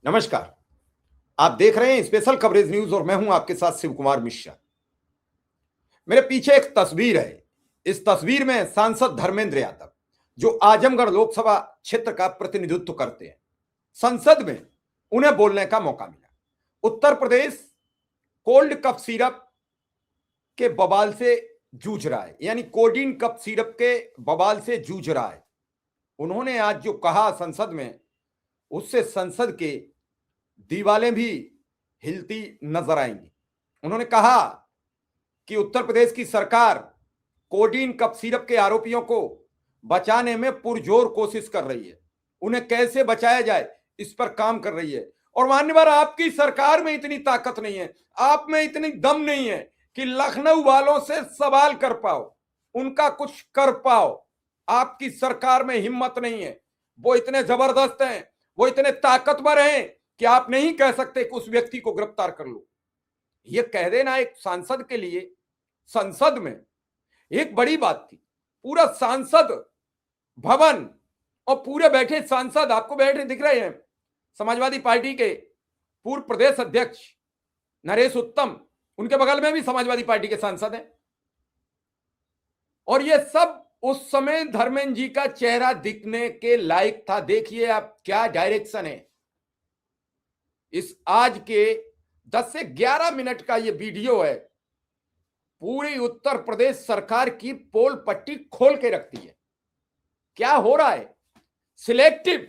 नमस्कार। आप देख रहे हैं स्पेशल कवरेज न्यूज और मैं हूं आपके साथ शिव कुमार मिश्रा। मेरे पीछे एक तस्वीर है। इस तस्वीर में सांसद धर्मेंद्र यादव, जो आजमगढ़ लोकसभा क्षेत्र का प्रतिनिधित्व करते हैं, संसद में उन्हें बोलने का मौका मिला। Uttar Pradesh cold cough syrup के बवाल से जूझ रहा है, यानी कोडिन कफ सिरप के बवाल से जूझ रहा है। उन्होंने आज जो कहा संसद में, उससे संसद के दीवारें भी हिलती नजर आएंगी। उन्होंने कहा कि उत्तर प्रदेश की सरकार कोडीन कफ सिरप के आरोपियों को बचाने में पुरजोर कोशिश कर रही है। उन्हें कैसे बचाया जाए इस पर काम कर रही है। और मान्यवर, आपकी सरकार में इतनी ताकत नहीं है, आप में इतनी दम नहीं है कि लखनऊ वालों से सवाल कर पाओ, उनका कुछ कर पाओ। आपकी सरकार में हिम्मत नहीं है। वो इतने जबरदस्त हैं, वो इतने ताकतवर हैं कि आप नहीं कह सकते कि उस व्यक्ति को गिरफ्तार कर लो। यह कह देना एक सांसद के लिए संसद में एक बड़ी बात थी। पूरा सांसद भवन और पूरे बैठे सांसद आपको बैठे दिख रहे हैं। समाजवादी पार्टी के पूर्व प्रदेश अध्यक्ष नरेश उत्तम, उनके बगल में भी समाजवादी पार्टी के सांसद हैं। और ये सब उस समय धर्मेंद्र जी का चेहरा दिखने के लायक था। देखिए आप क्या डायरेक्शन है। इस आज के 10 से 11 मिनट का ये वीडियो है। पूरी उत्तर प्रदेश सरकार की पोल पट्टी खोल के रखती है। क्या हो रहा है? सिलेक्टिव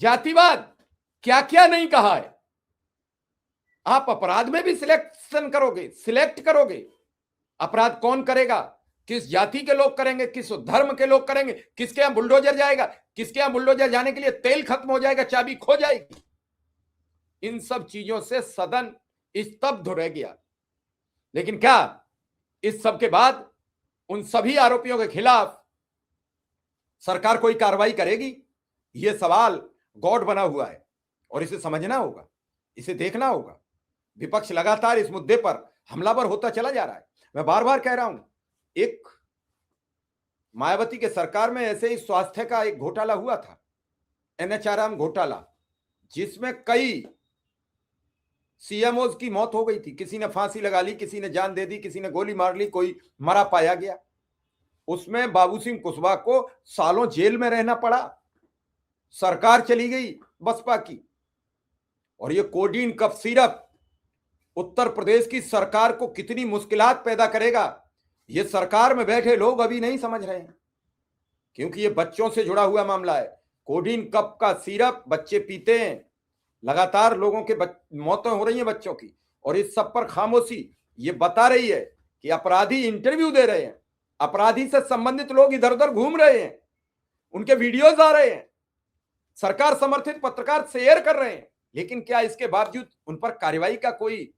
जातिवाद, क्या क्या नहीं कहा है। आप अपराध में भी सिलेक्शन करोगे, सिलेक्ट करोगे। अपराध कौन करेगा, किस जाति के लोग करेंगे, किस धर्म के लोग करेंगे, किसके यहां बुलडोजर जाएगा, किसके यहां बुलडोजर जाने के लिए तेल खत्म हो जाएगा, चाबी खो जाएगी। इन सब चीजों से सदन स्तब्ध रह गया। लेकिन क्या इस सब के बाद उन सभी आरोपियों के खिलाफ सरकार कोई कार्रवाई करेगी? यह सवाल गॉड बना हुआ है और इसे समझना होगा, इसे देखना होगा। विपक्ष लगातार इस मुद्दे पर हमलावर होता चला जा रहा है। मैं बार बार कह रहा हूं, एक मायावती के सरकार में ऐसे ही स्वास्थ्य का एक घोटाला हुआ था, NHRM घोटाला, जिसमें कई CMOs की मौत हो गई थी। किसी ने फांसी लगा ली, किसी ने जान दे दी, किसी ने गोली मार ली, कोई मरा पाया गया। उसमें बाबू सिंह कुशवाहा को सालों जेल में रहना पड़ा। सरकार चली गई बसपा की। और ये codeine cough syrup Uttar Pradesh की सरकार को कितनी मुश्किलात पैदा करेगा, ये सरकार में बैठे लोग अभी नहीं समझ रहे हैं, क्योंकि ये बच्चों से जुड़ा हुआ मामला है। कोडीन कफ का सिरप बच्चे पीते हैं, लगातार लोगों के मौतें हो रही हैं बच्चों की। और इस सब पर खामोशी ये बता रही है कि अपराधी इंटरव्यू दे रहे हैं, अपराधी से संबंधित लोग इधर उधर घूम रहे हैं, उनके वीडियोज आ रहे हैं, सरकार समर्थित पत्रकार शेयर कर रहे हैं। लेकिन क्या इसके बावजूद उन पर कार्रवाई का कोई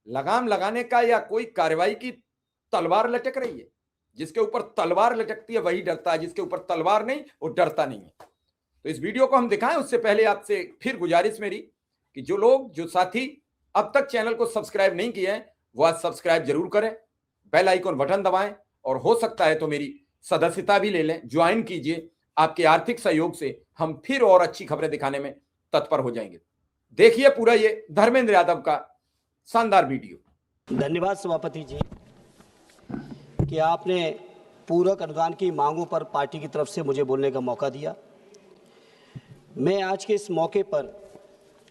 लगाम लगाने का या कोई कार्रवाई की तलवार लटक रही है? जिसके ऊपर तलवार लटकती है वही डरता है, जिसके ऊपर तलवार नहीं वो डरता नहीं है। तो इस वीडियो को हम दिखाएं उससे पहले आपसे फिर गुजारिश मेरी कि जो साथी अब तक चैनल को सब्सक्राइब नहीं किए हैं वो आज सब्सक्राइब जरूर करें, बेल आइकन बटन दबाएं और हो सकता है तो मेरी सदस्यता भी ले लें, ज्वाइन कीजिए। आपके आर्थिक सहयोग से हम फिर और अच्छी खबरें दिखाने में तत्पर हो जाएंगे। देखिए पूरा ये धर्मेंद्र यादव का शानदार वीडियो। धन्यवाद सभापति जी कि आपने पूरक अनुदान की मांगों पर पार्टी की तरफ से मुझे बोलने का मौका दिया। मैं आज के इस मौके पर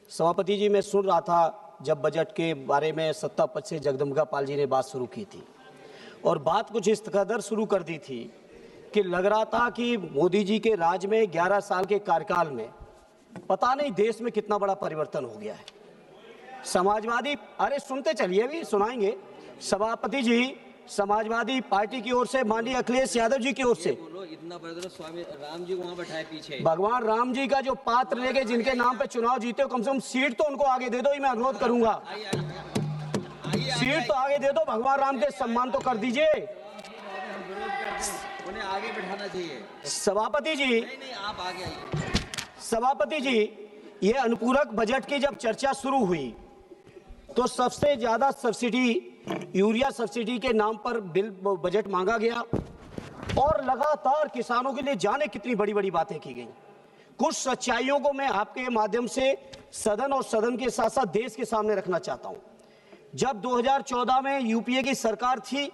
सभापति जी, मैं सुन रहा था जब बजट के बारे में सत्ता पक्ष से जगदम्बिका पाल जी ने बात शुरू की थी और बात कुछ इस कदर शुरू कर दी थी कि लग रहा था कि मोदी जी के राज में 11 साल के कार्यकाल में पता नहीं देश में कितना बड़ा परिवर्तन हो गया है। समाजवादी, अरे सुनते चलिए, भी सुनाएंगे। सभापति जी, समाजवादी पार्टी की ओर से माननीय अखिलेश यादव जी की ओर से इतना स्वामी राम जी को वहां बैठाए पीछे, भगवान राम जी का जो पात्र लेके जिनके नाम पे चुनाव जीते हो, कम से कम सीट तो उनको आगे दे दो, ही मैं अनुरोध करूंगा। सीट तो आगे दे दो, भगवान राम के सम्मान तो कर दीजिए। उन्हें आगे बैठाना चाहिए। सभापति जी, नहीं, आप आगे आइए। सभापति जी, ये अनुपूरक बजट की जब चर्चा शुरू हुई तो सबसे ज्यादा सब्सिडी, यूरिया सब्सिडी के नाम पर बिल बजट मांगा गया और लगातार किसानों के लिए जाने कितनी बड़ी बड़ी बातें की गई। कुछ सच्चाइयों को मैं आपके माध्यम से सदन और सदन के साथ साथ देश के सामने रखना चाहता हूं। जब 2014 में यूपीए की सरकार थी,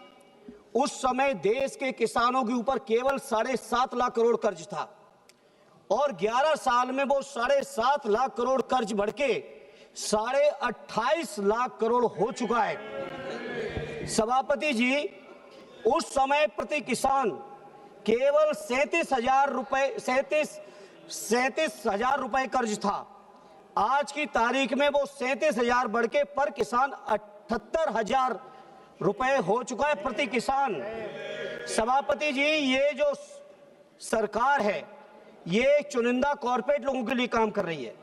उस समय देश के किसानों के ऊपर केवल 7.5 लाख करोड़ कर्ज था और 11 साल में वो 7.5 लाख करोड़ कर्ज बढ़ के 28.5 लाख करोड़ हो चुका है। सभापति जी, उस समय प्रति किसान केवल 37,000 रुपए कर्ज था। आज की तारीख में वो 37,000 बढ़ के पर किसान 78,000 रुपए हो चुका है प्रति किसान। सभापति जी, ये जो सरकार है ये चुनिंदा कॉर्पोरेट लोगों के लिए काम कर रही है।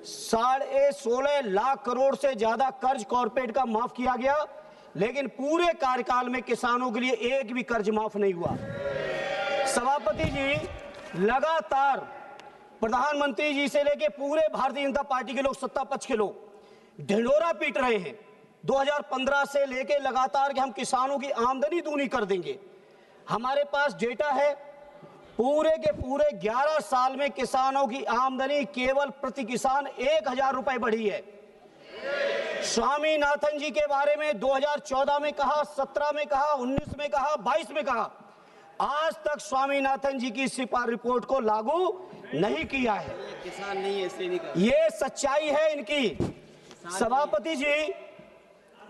16.5 लाख करोड़ से ज्यादा कर्ज कॉर्पोरेट का माफ किया गया, लेकिन पूरे कार्यकाल में किसानों के लिए एक भी कर्ज माफ नहीं हुआ। सभापति जी, लगातार प्रधानमंत्री जी से लेके पूरे भारतीय जनता पार्टी के लोग, सत्ता पक्ष के लोग ढिंढोरा पीट रहे हैं 2015 से लेके लगातार कि हम किसानों की आमदनी दूनी कर देंगे। हमारे पास डेटा है, पूरे के पूरे 11 साल में किसानों की आमदनी केवल प्रति किसान 1,000 रुपए बढ़ी है। स्वामीनाथन जी के बारे में 2014 में कहा, 17 में कहा, 19 में कहा, 22 में कहा, आज तक स्वामीनाथन जी की सिफारिश रिपोर्ट को लागू नहीं किया है। किसान नहीं है इसलिए नहीं कर। ये सच्चाई है इनकी। सभापति जी,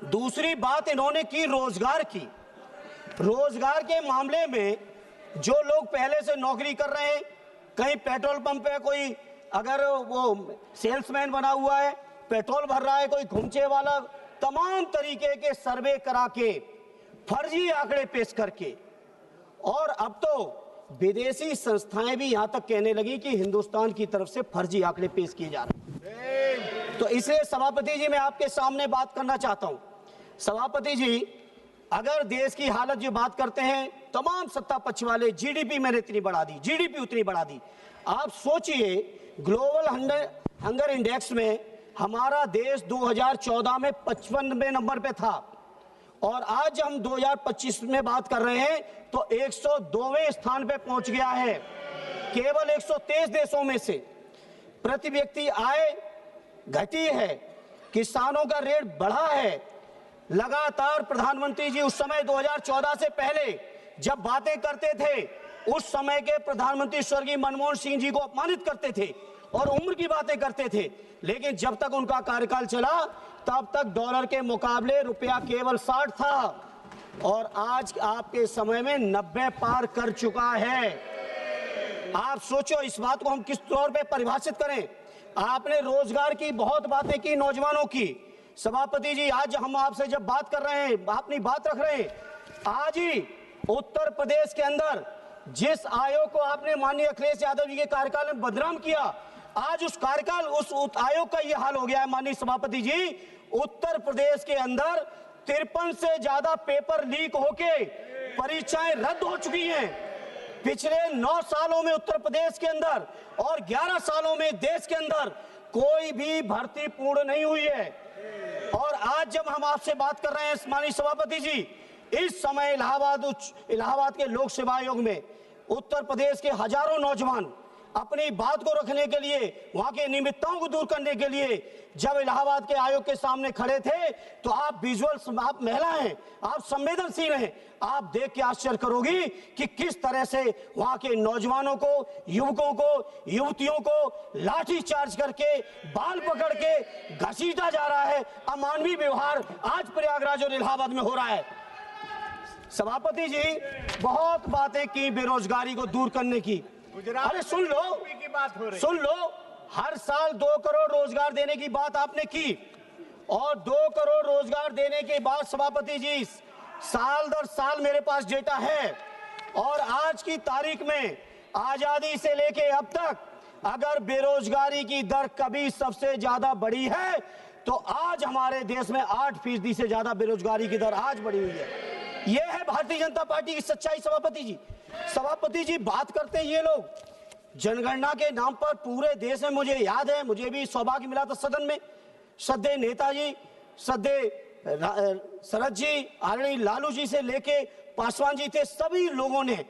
दूसरी बात इन्होंने की रोजगार की। रोजगार के मामले में जो लोग पहले से नौकरी कर रहे हैं, कहीं पेट्रोल पंप पे कोई अगर वो सेल्समैन बना हुआ है, पेट्रोल भर रहा है, कोई घुमचे वाला, तमाम तरीके के सर्वे करा के, फर्जी आंकड़े पेश करके, और अब तो विदेशी संस्थाएं भी यहां तक कहने लगी कि हिंदुस्तान की तरफ से फर्जी आंकड़े पेश किए जा रहे हैं। तो इसलिए सभापति जी, मैं आपके सामने बात करना चाहता हूं। सभापति जी, अगर देश की हालत जो बात करते हैं, तमाम सत्ता पक्ष वाले, जीडीपी मैंने इतनी बढ़ा दी, जीडीपी उतनी बढ़ा दी। आप सोचिए, ग्लोबल हंगर इंडेक्स में हमारा देश 2014 में 55वें नंबर पे था और आज हम 2025 में बात कर रहे हैं तो 102वें स्थान पे पहुंच गया है। केवल 123 देशों में से प्रति व्यक्ति आय घटी है, किसानों का रेट बढ़ा है। लगातार प्रधानमंत्री जी उस समय 2014 से पहले जब बातें करते थे, उस समय के प्रधानमंत्री स्वर्गीय मनमोहन सिंह जी को अपमानित करते थे और उम्र की बातें करते थे, लेकिन जब तक उनका कार्यकाल चला तब तक डॉलर के मुकाबले रुपया केवल 60 था और आज आपके समय में 90 पार कर चुका है। आप सोचो, इस बात को हम किस तौर पे परिभाषित करें। आपने रोजगार की बहुत बातें की, नौजवानों की। सभापति जी, आज हम आपसे जब बात कर रहे हैं, अपनी बात रख रहे हैं, आज ही उत्तर प्रदेश के अंदर जिस आयोग को आपने माननीय अखिलेश यादव जी के कार्यकाल में बदनाम किया, आज उस कार्यकाल, उस आयोग का यह हाल हो गया है। माननीय सभापति जी, उत्तर प्रदेश के अंदर 53 से ज्यादा पेपर लीक होके परीक्षाएं रद्द हो चुकी हैं। पिछले 9 सालों में उत्तर प्रदेश के अंदर और 11 सालों में देश के अंदर कोई भी भर्ती पूर्ण नहीं हुई है। और आज जब हम आपसे बात कर रहे हैं माननीय सभापति जी, इस समय इलाहाबाद के लोक सेवा आयोग में उत्तर प्रदेश के हजारों नौजवान अपनी बात को रखने के लिए, वहां के निमित्ताओं को दूर करने के लिए जब इलाहाबाद के आयोग के सामने खड़े थे, तो आप विजुअल्स, आप महिला हैं, आप संवेदनशील हैं, आप देख के आश्चर्य करोगी कि किस तरह से वहां के नौजवानों को, युवकों को, युवतियों को लाठी चार्ज करके, बाल पकड़ के घसीटा जा रहा है। अमानवीय व्यवहार आज प्रयागराज और इलाहाबाद में हो रहा है। सभापति जी, बहुत बातें की बेरोजगारी को दूर करने की। अरे सुन लो, सुन लो, हर साल 2 करोड़ रोजगार देने की बात आपने की और 2 करोड़ रोजगार देने के बाद सभापति जी, साल दर साल मेरे पास डेटा है और आज की तारीख में आजादी से लेके अब तक अगर बेरोजगारी की दर कभी सबसे ज्यादा बढ़ी है तो आज हमारे देश में 8% से ज्यादा बेरोजगारी की दर आज बढ़ी हुई है। यह है भारतीय जनता पार्टी की सच्चाई। सभापति जी, सभापति जी, बात करते हैं ये लोग जनगणना के नाम पर पूरे देश में। मुझे याद है, मुझे भी सौभाग्य मिला था सदन में, श्रद्धेय नेताजी, श्रद्धेय शरद जी, आदरणीय लालू जी से लेके पासवान जी थे, सभी लोगों ने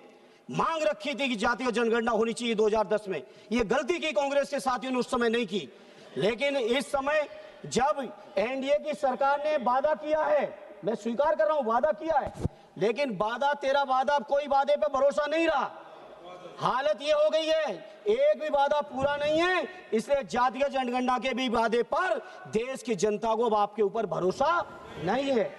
मांग रखी थी कि जातीय जनगणना होनी चाहिए 2010 में। ये गलती की कांग्रेस के साथियों ने उस समय नहीं की। लेकिन इस समय जब एनडीए की सरकार ने वादा किया है, मैं स्वीकार कर रहा हूं वादा किया है, लेकिन वादा तेरा वादा, कोई वादे पे भरोसा नहीं रहा। हालत ये हो गई है, एक भी वादा पूरा नहीं है, इसलिए जातीय जनगणना के भी वादे पर देश की जनता को अब आपके ऊपर भरोसा नहीं है।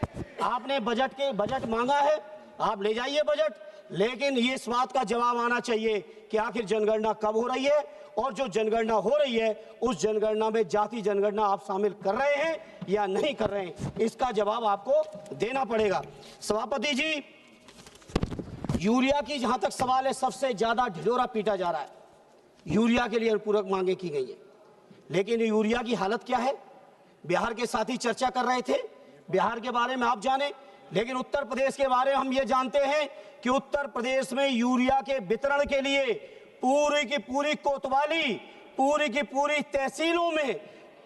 आपने बजट मांगा है, आप ले जाइए बजट, लेकिन ये इस बात का जवाब आना चाहिए कि आखिर जनगणना कब हो रही है, और जो जनगणना हो रही है उस जनगणना में जाति जनगणना आप शामिल कर रहे हैं या नहीं कर रहे हैं, इसका जवाब आपको देना पड़ेगा। सभापति जी, यूरिया की जहां तक सवाल है, सबसे ज्यादा ढिढोरा पीटा जा रहा है। यूरिया के लिए पूरक मांगे की गई है, लेकिन यूरिया की हालत क्या है? बिहार के साथी चर्चा कर रहे थे, बिहार के बारे में आप जाने, लेकिन उत्तर प्रदेश के बारे में हम ये जानते हैं कि उत्तर प्रदेश में यूरिया के वितरण के लिए पूरी की पूरी कोतवाली, पूरी की पूरी तहसीलों में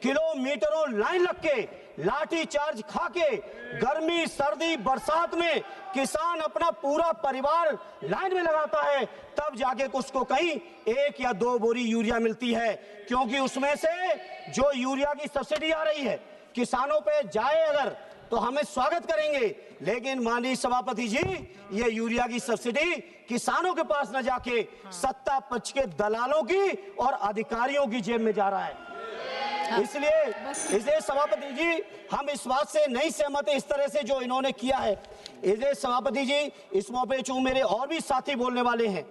किलोमीटरों लाइन लग के, लाठी चार्ज खा के, गर्मी सर्दी बरसात में किसान अपना पूरा परिवार लाइन में लगाता है, तब जाके उसको कहीं 1 या 2 बोरी यूरिया मिलती है। क्योंकि उसमें से जो यूरिया की सब्सिडी आ रही है किसानों पे जाए अगर, तो हमें स्वागत करेंगे, लेकिन माननीय सभापति जी, ये यूरिया की सब्सिडी किसानों के पास न जाके सत्ता पक्ष के दलालों की और अधिकारियों की जेब में जा रहा है। इसलिए सभापति जी, हम इस बात से नहीं सहमत है इस तरह से जो इन्होंने किया है। इसलिए सभापति जी, इस मौके पे मेरे और भी साथी बोलने वाले हैं,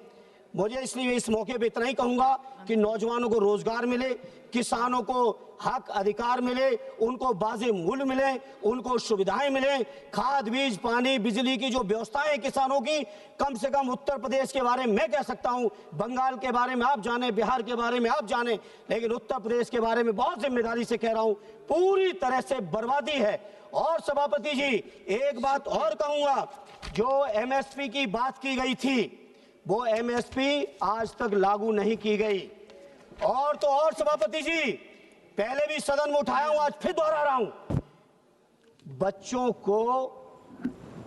मुझे इसलिए इस मौके पे इतना ही कहूंगा कि नौजवानों को रोजगार मिले, किसानों को हक अधिकार मिले, उनको वाजिब मूल्य मिले, उनको सुविधाएं मिले, खाद बीज पानी बिजली की जो व्यवस्थाएं किसानों की, कम से कम उत्तर प्रदेश के बारे में मैं कह सकता हूं, बंगाल के बारे में आप जाने, बिहार के बारे में आप जाने, लेकिन उत्तर प्रदेश के बारे में बहुत जिम्मेदारी से कह रहा हूं, पूरी तरह से बर्बादी है। और सभापति जी, एक बात और कहूंगा, जो एमएसपी की बात की गई थी वो एमएसपी आज तक लागू नहीं की गई। और तो और सभापति जी, पहले भी सदन में उठाया हूं, आज फिर दोहरा रहा हूं, बच्चों को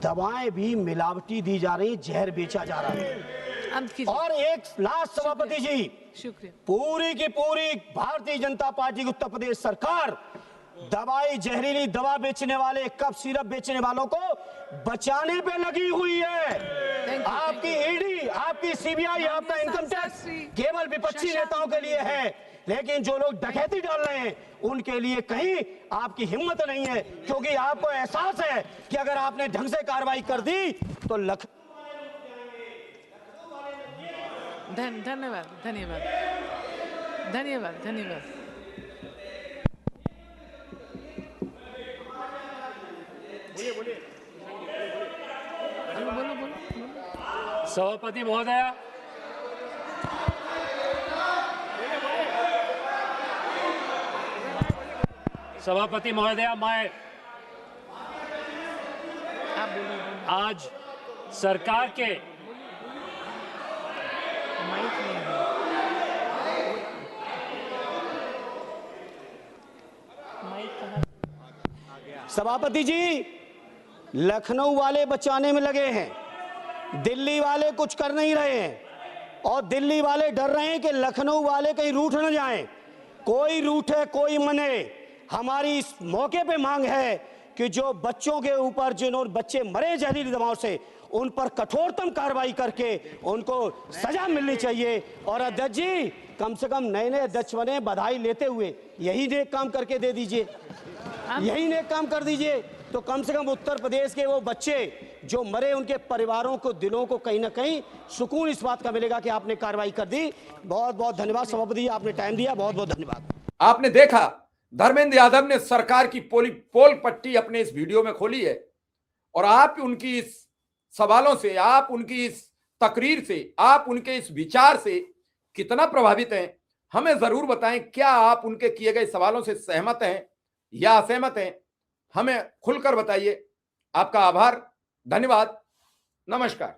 दवाएं भी मिलावटी दी जा रही, जहर बेचा जा रहा है। और एक लास्ट सभापति जी, शुक्रिया, पूरी की पूरी भारतीय जनता पार्टी की उत्तर प्रदेश सरकार दवाई, जहरीली दवा बेचने वाले, कफ सिरप बेचने वालों को बचाने पे लगी हुई है। आपकी ईडी, आपकी सीबीआई, आपका इनकम टैक्स केवल विपक्षी नेताओं के लिए है, लेकिन जो लोग डकैती डाल रहे हैं उनके लिए कहीं आपकी हिम्मत नहीं है, क्योंकि आपको एहसास है कि अगर आपने ढंग से कार्रवाई कर दी तो धन्यवाद धन्यवाद धन्यवाद धन्यवाद। सभापति महोदया, सभापति महोदया, मैं आज सरकार के सभापति जी, लखनऊ वाले बचाने में लगे हैं, दिल्ली वाले कुछ कर नहीं रहे हैं, और दिल्ली वाले डर रहे हैं कि लखनऊ वाले कहीं रूठ न जाएं। कोई रूठे कोई मने, हमारी इस मौके पे मांग है कि जो बच्चों के ऊपर, जिन्होंने बच्चे मरे जहरीली दवाओं से, उन पर कठोरतम कार्रवाई करके उनको सजा मिलनी चाहिए। और अध्यक्ष जी, कम से कम नए नए अध्यक्ष बने, बधाई लेते हुए यही नेक काम करके दे दीजिए, यही नेक काम कर दीजिए, तो कम से कम उत्तर प्रदेश के वो बच्चे जो मरे, उनके परिवारों को, दिलों को कहीं ना कहीं सुकून इस बात का मिलेगा कि आपने कार्रवाई कर दी। बहुत बहुत धन्यवाद सभापति जी, आपने टाइम दिया, बहुत बहुत धन्यवाद। आपने देखा, धर्मेंद्र यादव ने सरकार की पोल पट्टी अपने इस वीडियो में खोली है, और आप उनकी इस सवालों से, आप उनकी इस तकरीर से, आप उनके इस विचार से कितना प्रभावित हैं, हमें जरूर बताएं। क्या आप उनके किए गए सवालों से सहमत हैं या असहमत हैं? हमें खुलकर बताइए। आपका आभार, धन्यवाद, नमस्कार।